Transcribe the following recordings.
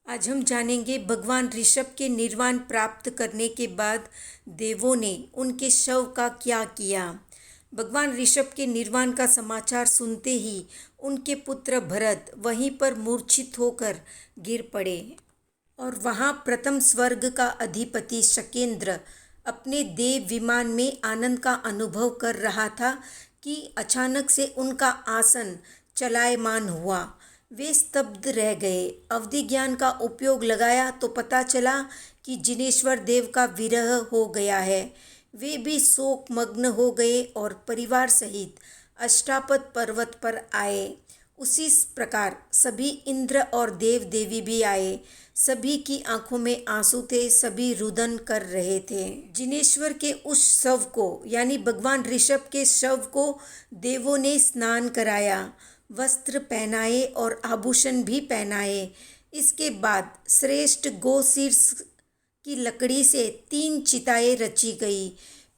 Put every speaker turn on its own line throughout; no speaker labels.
आज हम जानेंगे भगवान ऋषभ के निर्वाण प्राप्त करने के बाद देवों ने उनके शव का क्या किया। भगवान ऋषभ के निर्वाण का समाचार सुनते ही उनके पुत्र भरत वहीं पर मूर्छित होकर गिर पड़े और वहां प्रथम स्वर्ग का अधिपति शकेंद्र अपने देव विमान में आनंद का अनुभव कर रहा था कि अचानक से उनका आसन चलायमान हुआ। वे स्तब्ध रह गए। अवधि ज्ञान का उपयोग लगाया तो पता चला कि जिनेश्वर देव का विरह हो गया है। वे भी शोक मग्न हो गए और परिवार सहित अष्टापद पर्वत पर आए। उसी प्रकार सभी इंद्र और देव देवी भी आए। सभी की आंखों में आंसू थे, सभी रुदन कर रहे थे। जिनेश्वर के उस शव को यानी भगवान ऋषभ के शव को देवों ने स्नान कराया, वस्त्र पहनाए और आभूषण भी पहनाए। इसके बाद श्रेष्ठ गोशीर्ष की लकड़ी से 3 चिताएं रची गई।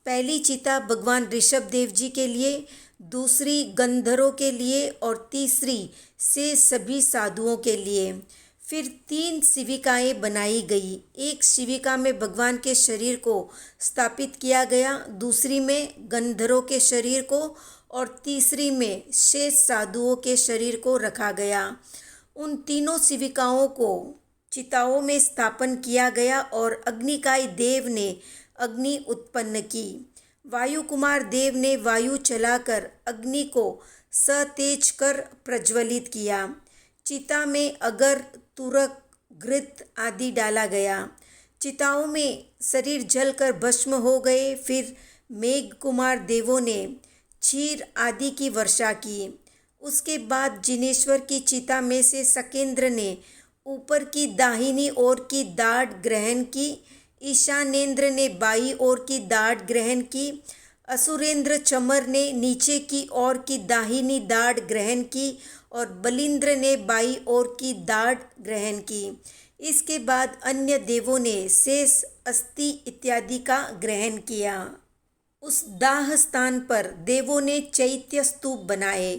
पहली चिता भगवान ऋषभ देव जी के लिए, दूसरी गंधर्वों के लिए और तीसरी से सभी साधुओं के लिए। फिर 3 शिविकाएं बनाई गई। एक शिविका में भगवान के शरीर को स्थापित किया गया, दूसरी में गंधर्वों के शरीर को और तीसरी में शेष साधुओं के शरीर को रखा गया। उन तीनों शिविकाओं को चिताओं में स्थापन किया गया और अग्निकाय देव ने अग्नि उत्पन्न की। वायु कुमार देव ने वायु चलाकर अग्नि को सतेज कर प्रज्वलित किया। चिता में अगर, तुरक, घृत आदि डाला गया। चिताओं में शरीर जलकर भस्म हो गए। फिर मेघ कुमार देवों ने क्षीर आदि की वर्षा की। उसके बाद जिनेश्वर की चिता में से शकेंद्र ने ऊपर की दाहिनी ओर की दाढ़ ग्रहण की, ईशानेंद्र ने बाई ओर की दाढ़ ग्रहण की, असुरेंद्र चमर ने नीचे की ओर की दाहिनी दाढ़ ग्रहण की और बलिंद्र ने बाई ओर की दाढ़ ग्रहण की। इसके बाद अन्य देवों ने शेष, अस्थि इत्यादि का ग्रहण किया। उस दाह स्थान पर देवों ने चैत्य स्तूप बनाए।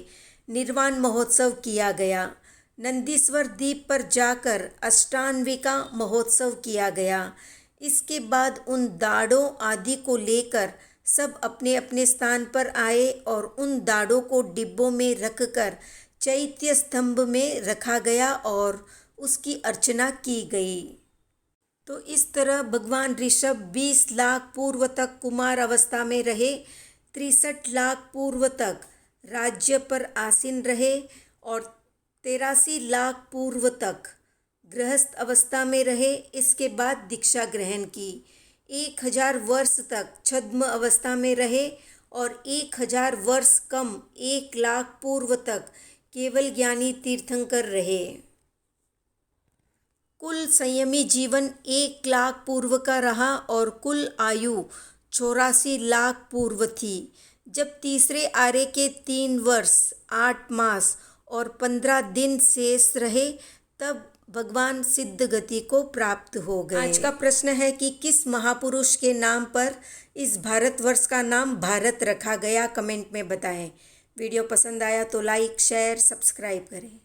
निर्वाण महोत्सव किया गया। नंदीश्वर द्वीप पर जाकर अष्टान्विका महोत्सव किया गया। इसके बाद उन दाढ़ों आदि को लेकर सब अपने अपने स्थान पर आए और उन दाढ़ों को डिब्बों में रखकर चैत्य स्तंभ में रखा गया और उसकी अर्चना की गई। तो इस तरह भगवान ऋषभ 20 लाख पूर्व तक कुमार अवस्था में रहे, 63 लाख पूर्व तक राज्य पर आसीन रहे और 83 लाख पूर्व तक गृहस्थ अवस्था में रहे। इसके बाद दीक्षा ग्रहण की। 1000 वर्ष तक छद्म अवस्था में रहे और 1000 वर्ष कम 1 लाख पूर्व तक केवल ज्ञानी तीर्थंकर रहे। कुल संयमी जीवन 1 लाख पूर्व का रहा और कुल आयु 84 लाख पूर्व थी। जब तीसरे आर्य के 3 वर्ष 8 मास और 15 दिन शेष रहे तब भगवान सिद्ध गति को प्राप्त हो गए। आज का प्रश्न है कि किस महापुरुष के नाम पर इस भारतवर्ष का नाम भारत रखा गया। कमेंट में बताएं। वीडियो पसंद आया तो लाइक, शेयर, सब्सक्राइब करें।